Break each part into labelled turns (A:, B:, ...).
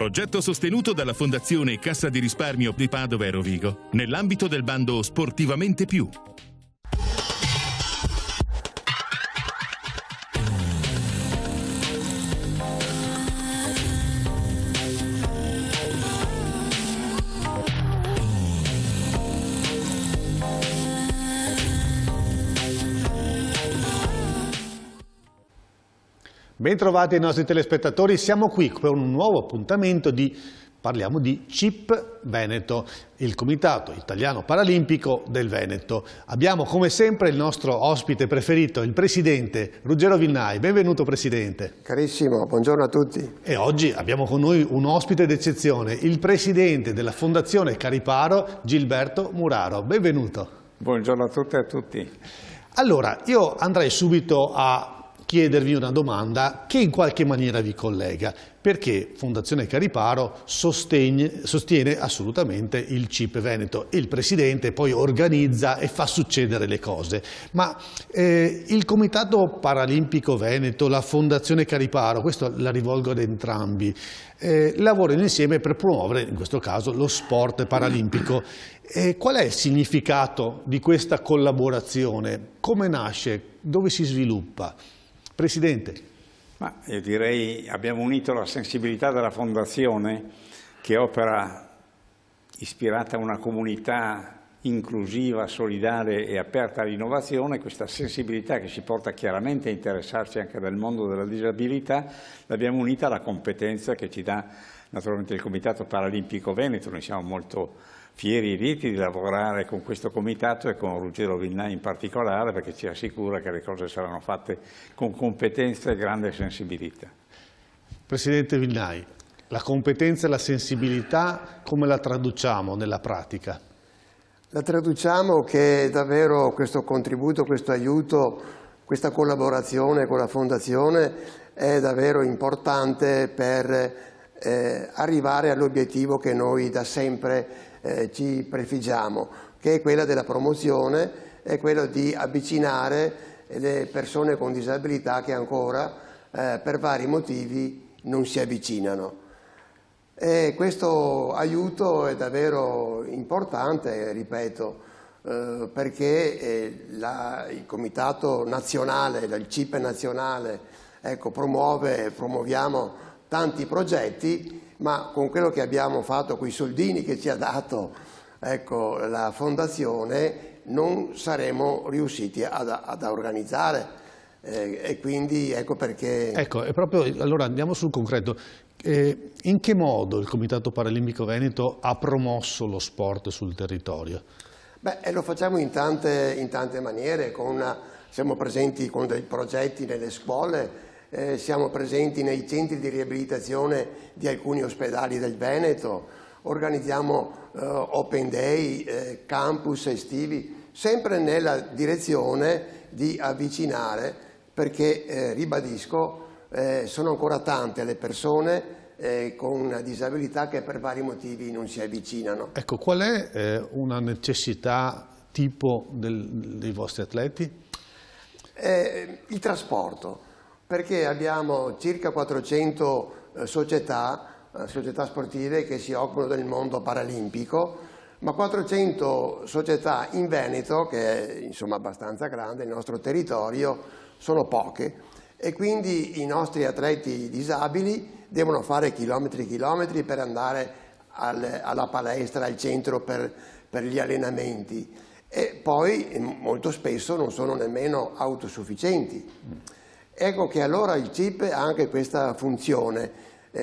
A: Progetto sostenuto dalla Fondazione Cassa di Risparmio di Padova e Rovigo, nell'ambito del bando Sportivamente Più.
B: Bentrovati ai nostri telespettatori, siamo qui per un nuovo appuntamento parliamo di CIP Veneto, il Comitato Italiano Paralimpico del Veneto. Abbiamo come sempre il nostro ospite preferito, il Presidente Ruggero Vinnai. Benvenuto Presidente.
C: Carissimo, buongiorno a tutti.
B: E oggi abbiamo con noi un ospite d'eccezione, il Presidente della Fondazione Cariparo, Gilberto Muraro. Benvenuto.
D: Buongiorno a tutte e a tutti.
B: Allora, io andrei subito a chiedervi una domanda che in qualche maniera vi collega, perché Fondazione Cariparo sostiene assolutamente il CIP Veneto, il Presidente poi organizza e fa succedere le cose, ma il Comitato Paralimpico Veneto, la Fondazione Cariparo, questo la rivolgo ad entrambi, lavorano insieme per promuovere in questo caso lo sport paralimpico. Qual è il significato di questa collaborazione? Come nasce? Dove si sviluppa? Presidente.
D: Ma io direi abbiamo unito la sensibilità della Fondazione, che opera ispirata a una comunità inclusiva, solidale e aperta all'innovazione. Questa sensibilità che ci porta chiaramente a interessarci anche del mondo della disabilità, l'abbiamo unita alla competenza che ci dà naturalmente il Comitato Paralimpico Veneto. Noi siamo molto fieri e lieti di lavorare con questo comitato e con Ruggero Vinnai in particolare, perché ci assicura che le cose saranno fatte con competenza e grande sensibilità.
B: Presidente Vinnai, la competenza e la sensibilità come la traduciamo nella pratica?
C: La traduciamo che davvero questo contributo, questo aiuto, questa collaborazione con la Fondazione è davvero importante per arrivare all'obiettivo che noi da sempre ci prefiggiamo, che è quella della promozione, è quello di avvicinare le persone con disabilità che ancora per vari motivi non si avvicinano. E questo aiuto è davvero importante, ripeto, perché il Comitato Nazionale, il CIP nazionale, ecco, promuoviamo tanti progetti, ma con quello che abbiamo fatto, con i soldini che ci ha dato, ecco, la Fondazione, non saremmo riusciti ad organizzare e quindi ecco perché...
B: Ecco, e proprio allora andiamo sul concreto. In che modo il Comitato Paralimpico Veneto ha promosso lo sport sul territorio?
C: Beh, lo facciamo in tante maniere, siamo presenti con dei progetti nelle scuole, siamo presenti nei centri di riabilitazione di alcuni ospedali del Veneto, organizziamo open day, campus estivi, sempre nella direzione di avvicinare, perché ribadisco, sono ancora tante le persone con una disabilità che per vari motivi non si avvicinano.
B: Ecco, qual è una necessità tipo dei vostri atleti?
C: Il trasporto. Perché abbiamo circa 400 società sportive che si occupano del mondo paralimpico, ma 400 società in Veneto, che è insomma abbastanza grande, il nostro territorio, sono poche e quindi i nostri atleti disabili devono fare chilometri e chilometri per andare alla palestra, al centro per gli allenamenti e poi molto spesso non sono nemmeno autosufficienti. Ecco che allora il CIP ha anche questa funzione.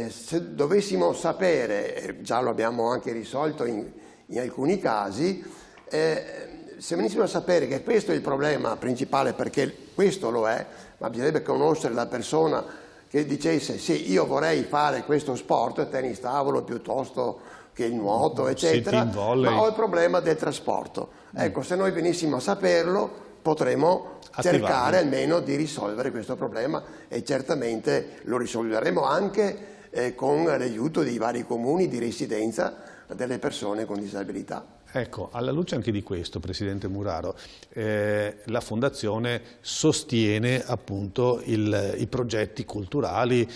C: Se dovessimo sapere, già lo abbiamo anche risolto in alcuni casi, se venissimo a sapere che questo è il problema principale, perché questo lo è, ma bisognerebbe conoscere la persona che dicesse sì, io vorrei fare questo sport, tennis tavolo piuttosto che il nuoto, eccetera, ma ho il problema del trasporto. Ecco, se noi venissimo a saperlo, potremo cercare almeno di risolvere questo problema e certamente lo risolveremo anche con l'aiuto dei vari comuni di residenza delle persone con disabilità.
B: Ecco, alla luce anche di questo, Presidente Muraro, la Fondazione sostiene appunto i progetti culturali,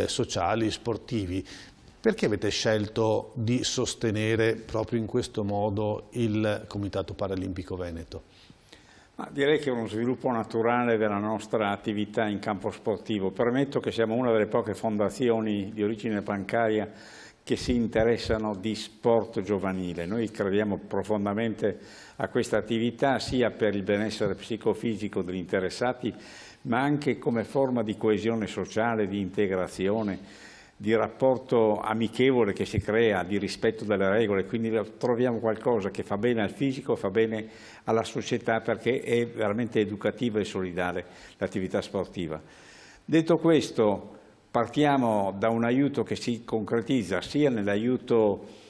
B: sociali, sportivi. Perché avete scelto di sostenere proprio in questo modo il Comitato Paralimpico Veneto?
D: Ma direi che è uno sviluppo naturale della nostra attività in campo sportivo. Permetto che siamo una delle poche fondazioni di origine bancaria che si interessano di sport giovanile. Noi crediamo profondamente a questa attività sia per il benessere psicofisico degli interessati, ma anche come forma di coesione sociale, di integrazione, di rapporto amichevole che si crea, di rispetto delle regole, quindi troviamo qualcosa che fa bene al fisico, fa bene alla società, perché è veramente educativa e solidale l'attività sportiva. Detto questo, partiamo da un aiuto che si concretizza sia nell'aiuto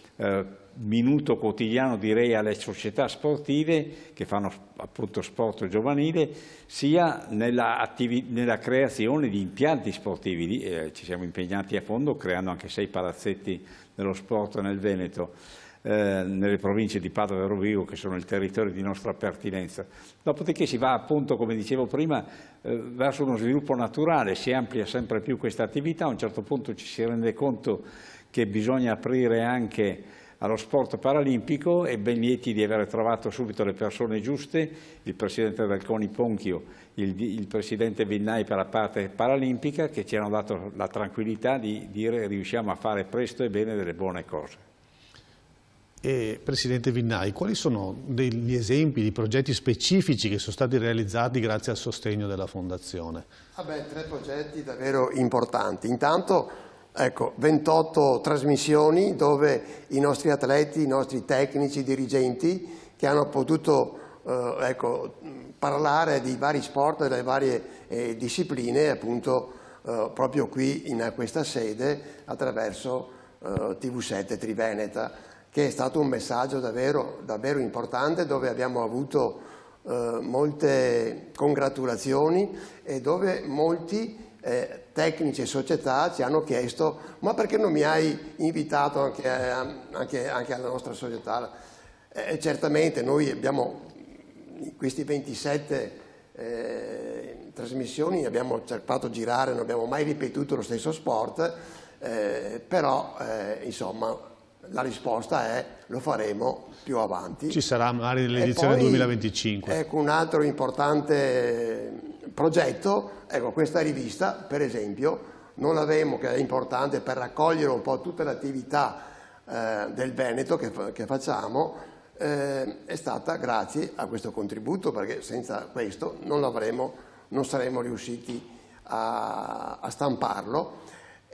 D: minuto quotidiano, direi, alle società sportive che fanno appunto sport giovanile, sia nella creazione di impianti sportivi. Ci siamo impegnati a fondo creando anche 6 palazzetti dello sport nel Veneto, nelle province di Padova e Rovigo, che sono il territorio di nostra pertinenza. Dopodiché si va appunto, come dicevo prima, verso uno sviluppo naturale, si amplia sempre più questa attività. A un certo punto ci si rende conto che bisogna aprire anche allo sport paralimpico e ben lieti di aver trovato subito le persone giuste, il presidente del CONI Ponchio, il presidente Vinnai per la parte paralimpica, che ci hanno dato la tranquillità di dire riusciamo a fare presto e bene delle buone cose.
B: E, Presidente Vinnai, quali sono degli esempi di progetti specifici che sono stati realizzati grazie al sostegno della Fondazione?
C: 3 progetti davvero importanti. Intanto, ecco, 28 trasmissioni dove i nostri atleti, i nostri tecnici, dirigenti che hanno potuto parlare di vari sport, delle varie discipline, appunto proprio qui in questa sede attraverso TV7 Triveneta, che è stato un messaggio davvero importante, dove abbiamo avuto molte congratulazioni e dove molti tecnici e società ci hanno chiesto: ma perché non mi hai invitato anche alla nostra società? Certamente noi abbiamo in questi 27 trasmissioni, abbiamo cercato di girare, non abbiamo mai ripetuto lo stesso sport, però insomma la risposta è: lo faremo più avanti.
B: Ci sarà magari nell'edizione 2025.
C: Ecco, un altro importante progetto, ecco, questa rivista per esempio, non l'avremo, che è importante per raccogliere un po' tutta l'attività del Veneto che facciamo, è stata grazie a questo contributo, perché senza questo non saremmo riusciti a stamparlo.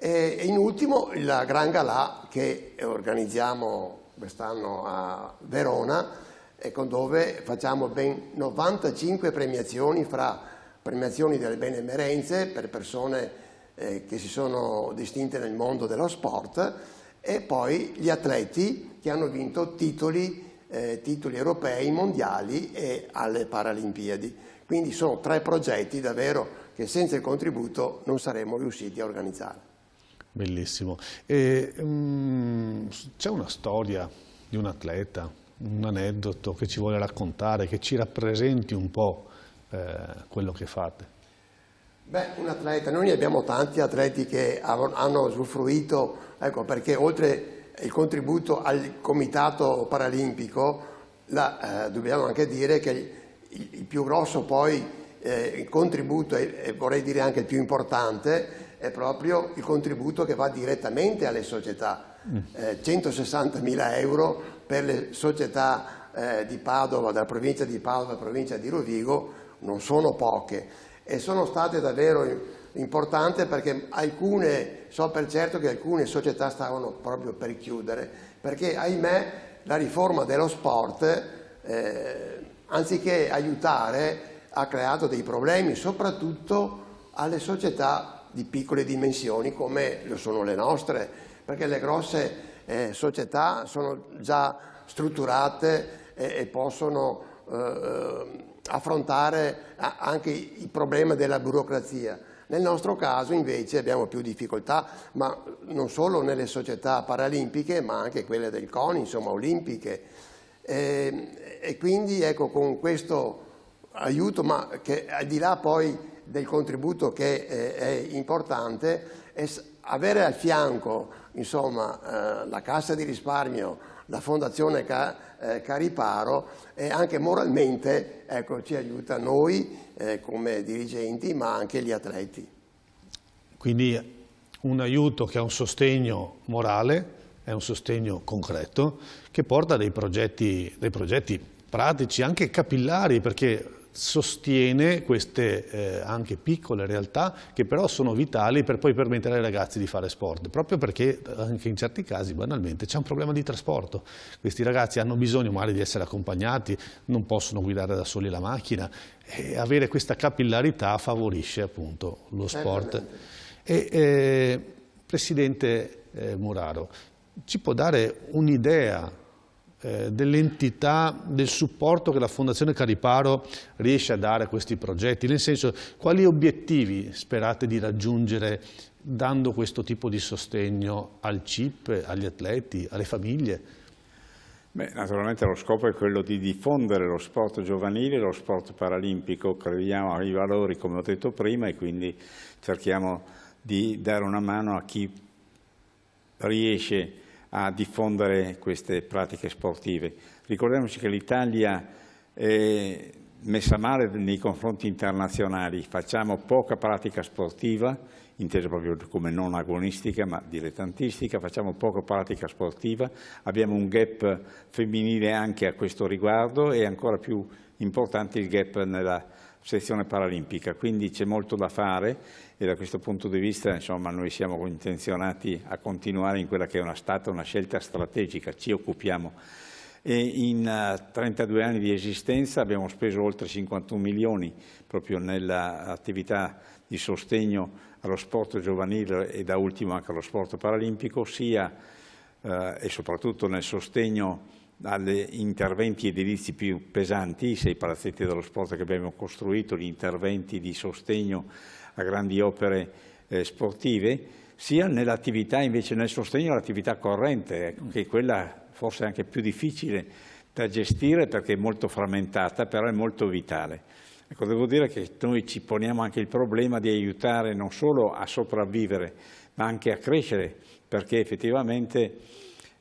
C: E in ultimo la Gran Galà che organizziamo quest'anno a Verona, ecco, dove facciamo ben 95 premiazioni, fra premiazioni delle benemerenze per persone che si sono distinte nel mondo dello sport, e poi gli atleti che hanno vinto titoli europei, mondiali e alle Paralimpiadi. Quindi sono 3 progetti davvero che senza il contributo non saremmo riusciti a organizzare.
B: Bellissimo. C'è una storia di un atleta, un aneddoto che ci vuole raccontare, che ci rappresenti un po' quello che fate?
C: Un atleta, noi abbiamo tanti atleti che hanno usufruito, ecco, perché oltre il contributo al Comitato Paralimpico, dobbiamo anche dire che il più grosso poi il contributo, e vorrei dire anche il più importante, è proprio il contributo che va direttamente alle società. 160.000 euro per le società di Padova, della provincia di Padova e provincia di Rovigo, non sono poche, e sono state davvero importanti, perché so per certo che alcune società stavano proprio per chiudere, perché ahimè la riforma dello sport, anziché aiutare, ha creato dei problemi soprattutto alle società di piccole dimensioni come lo sono le nostre, perché le grosse società sono già strutturate e possono affrontare anche il problema della burocrazia. Nel nostro caso invece abbiamo più difficoltà, ma non solo nelle società paralimpiche, ma anche quelle del CONI, insomma olimpiche, e quindi ecco, con questo aiuto, ma che al di là poi del contributo che è importante, avere al fianco, insomma, la Cassa di Risparmio, la Fondazione Cariparo, e anche moralmente, ecco, ci aiuta noi come dirigenti, ma anche gli atleti.
B: Quindi un aiuto che ha un sostegno morale, è un sostegno concreto, che porta a dei progetti pratici, anche capillari, perché sostiene queste anche piccole realtà che però sono vitali per poi permettere ai ragazzi di fare sport, proprio perché anche in certi casi banalmente c'è un problema di trasporto. Questi ragazzi hanno bisogno magari di essere accompagnati, non possono guidare da soli la macchina, e avere questa capillarità favorisce appunto lo sport. Presidente Muraro, ci può dare un'idea dell'entità, del supporto che la Fondazione Cariparo riesce a dare a questi progetti? Nel senso, quali obiettivi sperate di raggiungere dando questo tipo di sostegno al CIP, agli atleti, alle famiglie?
D: Beh, naturalmente lo scopo è quello di diffondere lo sport giovanile, lo sport paralimpico. Crediamo ai valori, come ho detto prima, e quindi cerchiamo di dare una mano a chi riesce a diffondere queste pratiche sportive. Ricordiamoci che l'Italia è messa male nei confronti internazionali, facciamo poca pratica sportiva, intesa proprio come non agonistica ma dilettantistica, facciamo poca pratica sportiva, abbiamo un gap femminile anche a questo riguardo e ancora più importante il gap nella sezione paralimpica, quindi c'è molto da fare e da questo punto di vista insomma, noi siamo intenzionati a continuare in quella che è stata una scelta strategica, ci occupiamo. E in 32 anni di esistenza abbiamo speso oltre 51 milioni proprio nell'attività di sostegno allo sport giovanile e da ultimo anche allo sport paralimpico, sia e soprattutto nel sostegno agli interventi edilizi più pesanti, i 6 palazzetti dello sport che abbiamo costruito, gli interventi di sostegno a grandi opere sportive, sia nell'attività invece nel sostegno all'attività corrente, che è quella forse anche più difficile da gestire perché è molto frammentata, però è molto vitale. Ecco, devo dire che noi ci poniamo anche il problema di aiutare non solo a sopravvivere, ma anche a crescere, perché effettivamente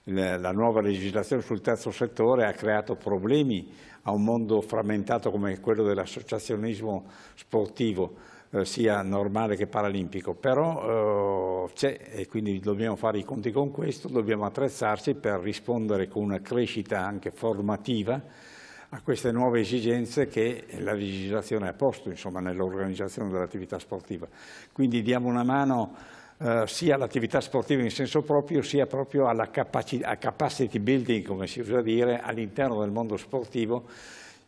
D: la nuova legislazione sul terzo settore ha creato problemi a un mondo frammentato come quello dell'associazionismo sportivo, sia normale che paralimpico, però c'è e quindi dobbiamo fare i conti con questo, dobbiamo attrezzarci per rispondere con una crescita anche formativa a queste nuove esigenze che la legislazione ha posto insomma, nell'organizzazione dell'attività sportiva. Quindi diamo una mano sia all'attività sportiva in senso proprio, sia proprio alla capacity building, come si usa dire, all'interno del mondo sportivo,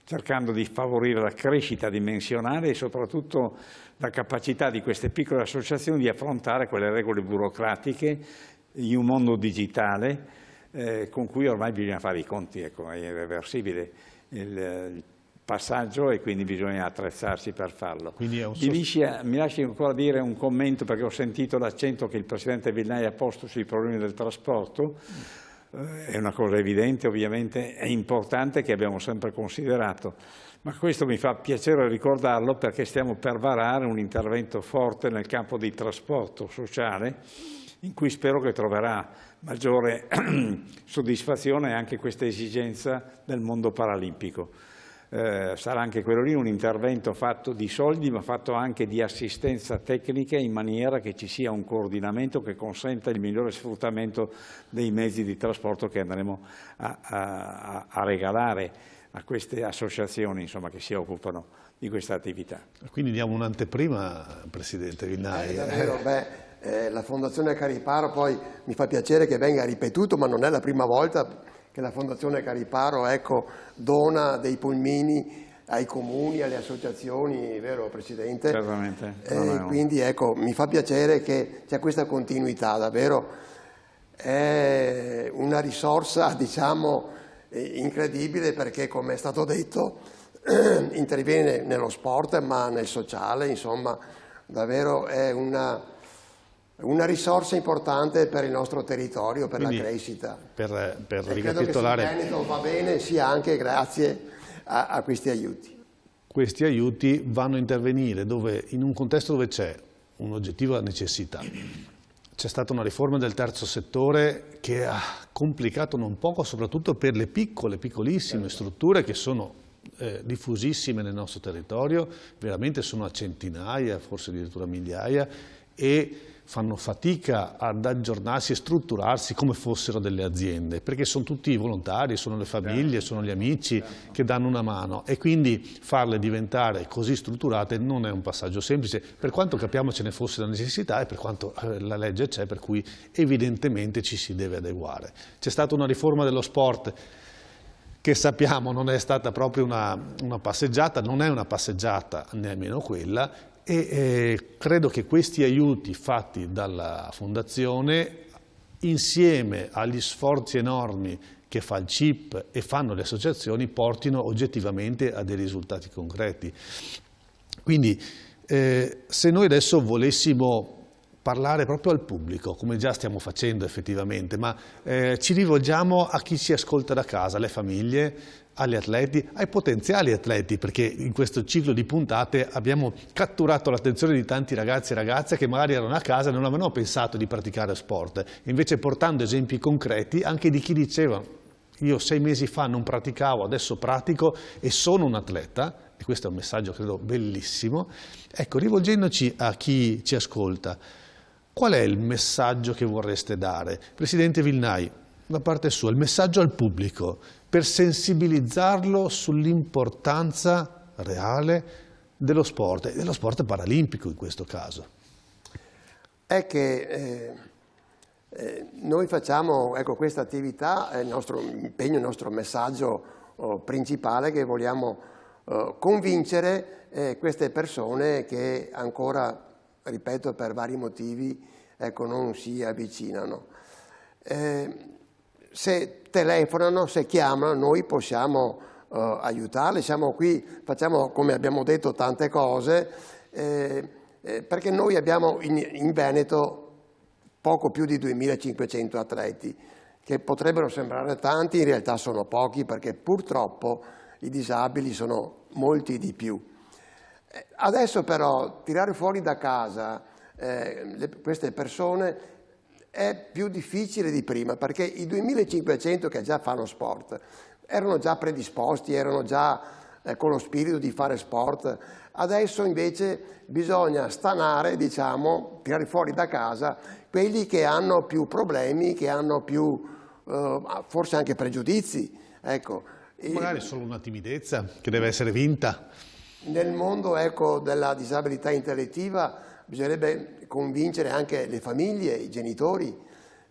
D: cercando di favorire la crescita dimensionale e soprattutto la capacità di queste piccole associazioni di affrontare quelle regole burocratiche in un mondo digitale con cui ormai bisogna fare i conti, ecco, è irreversibile il passaggio e quindi bisogna attrezzarsi per farlo. Mi lasci ancora dire un commento perché ho sentito l'accento che il Presidente Vignai ha posto sui problemi del trasporto. È una cosa evidente, ovviamente è importante, che abbiamo sempre considerato, ma questo mi fa piacere ricordarlo perché stiamo per varare un intervento forte nel campo di trasporto sociale in cui spero che troverà maggiore soddisfazione anche questa esigenza del mondo paralimpico. Sarà anche quello lì un intervento fatto di soldi ma fatto anche di assistenza tecnica in maniera che ci sia un coordinamento che consenta il migliore sfruttamento dei mezzi di trasporto che andremo a regalare a queste associazioni insomma, che si occupano di questa attività.
B: Quindi diamo un'anteprima, Presidente Vignai.
C: Davvero, la Fondazione Cariparo poi mi fa piacere che venga ripetuto, ma non è la prima volta che la Fondazione Cariparo dona dei pulmini ai comuni, alle associazioni, vero Presidente?
D: Certamente.
C: Quindi mi fa piacere che c'è questa continuità, davvero è una risorsa diciamo incredibile perché come è stato detto interviene nello sport ma nel sociale, insomma davvero è una risorsa importante per il nostro territorio, per
B: quindi,
C: la crescita.
B: Per ricapitolare,
C: credo che sul Veneto va bene sia anche grazie a questi aiuti.
B: Questi aiuti vanno a intervenire in un contesto dove c'è un'oggettiva necessità. c'è stata una riforma del terzo settore che ha complicato non poco, soprattutto per le piccolissime strutture che sono diffusissime nel nostro territorio, veramente sono a centinaia, forse addirittura migliaia, e fanno fatica ad aggiornarsi e strutturarsi come fossero delle aziende, perché sono tutti volontari, sono le famiglie, sono gli amici che danno una mano, e quindi farle diventare così strutturate non è un passaggio semplice, per quanto capiamo ce ne fosse la necessità e per quanto la legge c'è, per cui evidentemente ci si deve adeguare. C'è stata una riforma dello sport che sappiamo non è stata proprio una passeggiata, non è una passeggiata nemmeno quella, e credo che questi aiuti fatti dalla Fondazione, insieme agli sforzi enormi che fa il CIP e fanno le associazioni, portino oggettivamente a dei risultati concreti. Quindi se noi adesso volessimo parlare proprio al pubblico, come già stiamo facendo effettivamente, ma ci rivolgiamo a chi ci ascolta da casa, alle famiglie, agli atleti, ai potenziali atleti, perché in questo ciclo di puntate abbiamo catturato l'attenzione di tanti ragazzi e ragazze che magari erano a casa e non avevano pensato di praticare sport, invece portando esempi concreti anche di chi diceva: io 6 mesi fa non praticavo, adesso pratico e sono un atleta, e questo è un messaggio credo bellissimo. Ecco, rivolgendoci a chi ci ascolta, qual è il messaggio che vorreste dare? Presidente Vilnai, da parte sua, il messaggio al pubblico per sensibilizzarlo sull'importanza reale dello sport, e dello sport paralimpico in questo caso.
C: È che noi facciamo questa attività, è il nostro impegno, il nostro messaggio principale, che vogliamo convincere queste persone che ancora, ripeto, per vari motivi non si avvicinano. Se telefonano, se chiamano, noi possiamo aiutarli, siamo qui, facciamo, come abbiamo detto, tante cose, perché noi abbiamo in Veneto poco più di 2500 atleti, che potrebbero sembrare tanti, in realtà sono pochi, perché purtroppo i disabili sono molti di più. Adesso però tirare fuori da casa queste persone è più difficile di prima, perché i 2500 che già fanno sport erano già predisposti, erano già con lo spirito di fare sport. Adesso invece bisogna stanare, diciamo, tirare fuori da casa quelli che hanno più problemi, che hanno più forse anche pregiudizi. Ecco.
B: Magari solo una timidezza che deve essere vinta.
C: Nel mondo della disabilità intellettiva bisognerebbe convincere anche le famiglie, i genitori,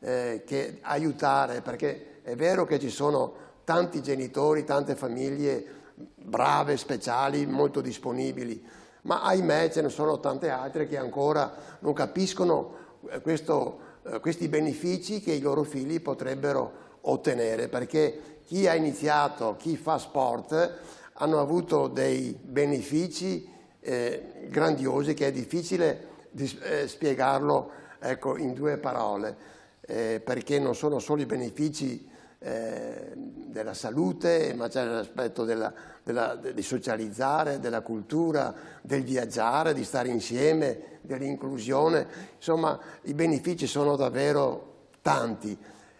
C: che aiutare, perché è vero che ci sono tanti genitori, tante famiglie brave, speciali, molto disponibili, ma ahimè ce ne sono tante altre che ancora non capiscono questi benefici che i loro figli potrebbero ottenere, perché chi ha iniziato, chi fa sport, hanno avuto dei benefici grandiosi che è difficile spiegarlo in 2 parole, perché non sono solo i benefici della salute, ma c'è l'aspetto di socializzare, della cultura, del viaggiare, di stare insieme, dell'inclusione. Insomma, i benefici sono davvero tanti.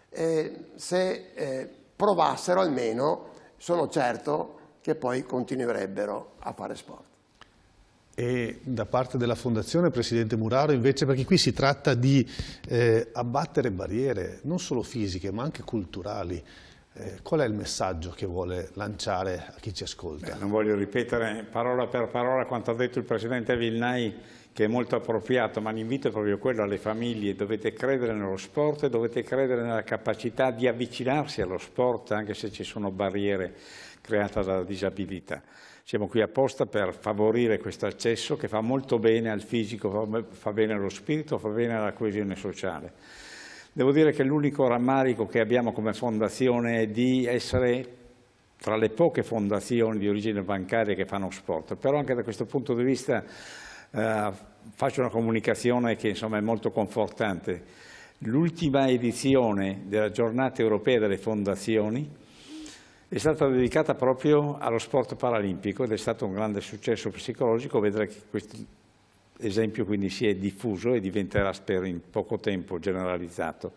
C: Se provassero almeno, sono certo che poi continuerebbero a fare sport.
B: E da parte della Fondazione, Presidente Muraro, invece, perché qui si tratta di abbattere barriere, non solo fisiche, ma anche culturali. Qual è il messaggio che vuole lanciare a chi ci ascolta?
D: Non voglio ripetere parola per parola quanto ha detto il Presidente Vilnai, che è molto appropriato, ma l'invito è proprio quello alle famiglie: dovete credere nello sport e dovete credere nella capacità di avvicinarsi allo sport, anche se ci sono barriere create dalla disabilità. Siamo qui apposta per favorire questo accesso che fa molto bene al fisico, fa bene allo spirito, fa bene alla coesione sociale. Devo dire che l'unico rammarico che abbiamo come fondazione è di essere tra le poche fondazioni di origine bancaria che fanno sport, però anche da questo punto di vista faccio una comunicazione che insomma è molto confortante. L'ultima edizione della Giornata Europea delle Fondazioni è stata dedicata proprio allo sport paralimpico ed è stato un grande successo psicologico vedere che questi esempio quindi si è diffuso e diventerà, spero, in poco tempo generalizzato.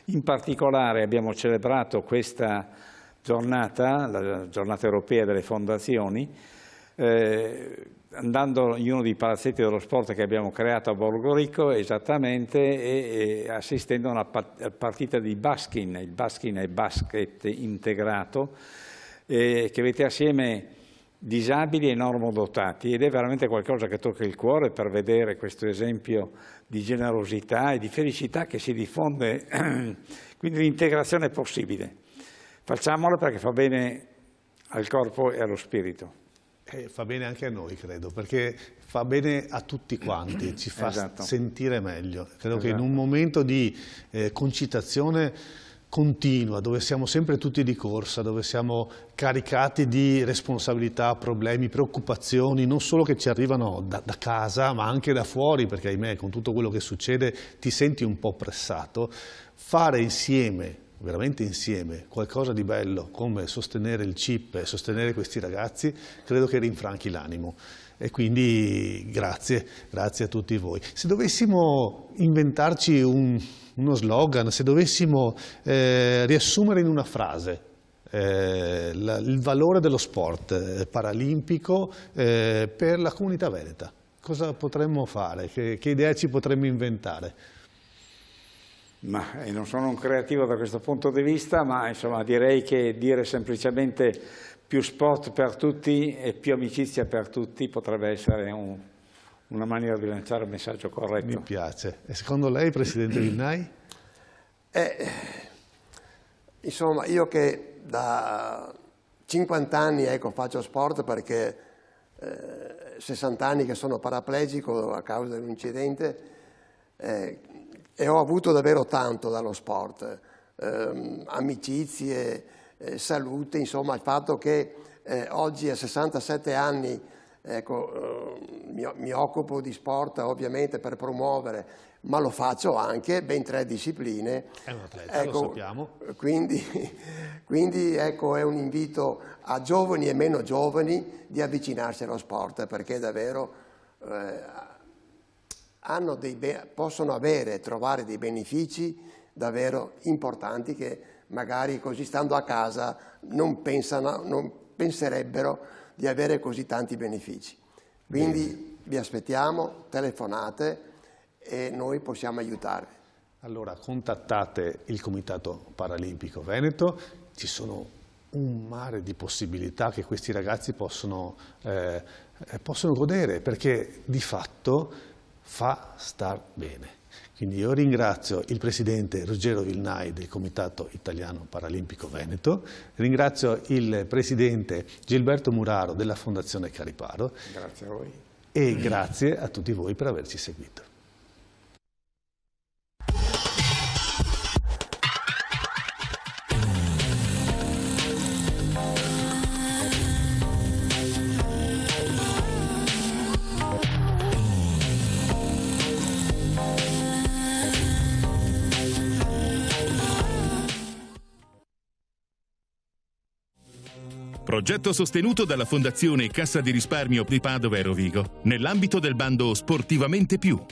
D: In particolare abbiamo celebrato questa giornata, la giornata europea delle fondazioni, andando in uno dei palazzetti dello sport che abbiamo creato a Borgo Rico esattamente e assistendo a una partita di baskin. Il baskin è basket integrato, che mette assieme disabili e normodotati, ed è veramente qualcosa che tocca il cuore per vedere questo esempio di generosità e di felicità che si diffonde, quindi l'integrazione è possibile. Facciamolo perché fa bene al corpo e allo spirito.
B: Fa bene anche a noi, credo, perché fa bene a tutti quanti, ci fa sentire meglio. Credo che in un momento di concitazione continua, dove siamo sempre tutti di corsa, dove siamo caricati di responsabilità, problemi, preoccupazioni, non solo che ci arrivano da casa, ma anche da fuori, perché ahimè con tutto quello che succede ti senti un po' pressato, fare insieme, veramente insieme, qualcosa di bello come sostenere il CIP e sostenere questi ragazzi, credo che rinfranchi l'animo. E quindi grazie a tutti voi. Se dovessimo inventarci uno slogan, se dovessimo riassumere in una frase il valore dello sport paralimpico per la comunità veneta, cosa potremmo fare? Che idea ci potremmo inventare?
D: Ma non sono un creativo da questo punto di vista, ma insomma direi che dire semplicemente più sport per tutti e più amicizia per tutti potrebbe essere una maniera di lanciare un messaggio corretto.
B: Mi piace. E secondo lei, Presidente Vinnai?
C: Insomma, io che da 50 anni faccio sport, perché 60 anni che sono paraplegico a causa di un incidente, e ho avuto davvero tanto dallo sport, amicizie, salute, insomma il fatto che oggi a 67 anni mi occupo di sport ovviamente per promuovere, ma lo faccio anche ben 3 discipline.
B: È un atleta, lo sappiamo.
C: Quindi ecco, è un invito a giovani e meno giovani di avvicinarsi allo sport, perché davvero possono trovare dei benefici davvero importanti che magari così stando a casa non penserebbero di avere così tanti benefici. Quindi vi aspettiamo, telefonate e noi possiamo aiutarvi.
B: Allora contattate il Comitato Paralimpico Veneto, ci sono un mare di possibilità che questi ragazzi possono godere, perché di fatto fa star bene. Quindi io ringrazio il Presidente Ruggero Vinnai del Comitato Italiano Paralimpico Veneto, ringrazio il Presidente Gilberto Muraro della Fondazione Cariparo.
D: Grazie a voi.
B: E grazie a tutti voi per averci seguito.
A: Progetto sostenuto dalla Fondazione Cassa di Risparmio di Padova e Rovigo nell'ambito del bando Sportivamente Più.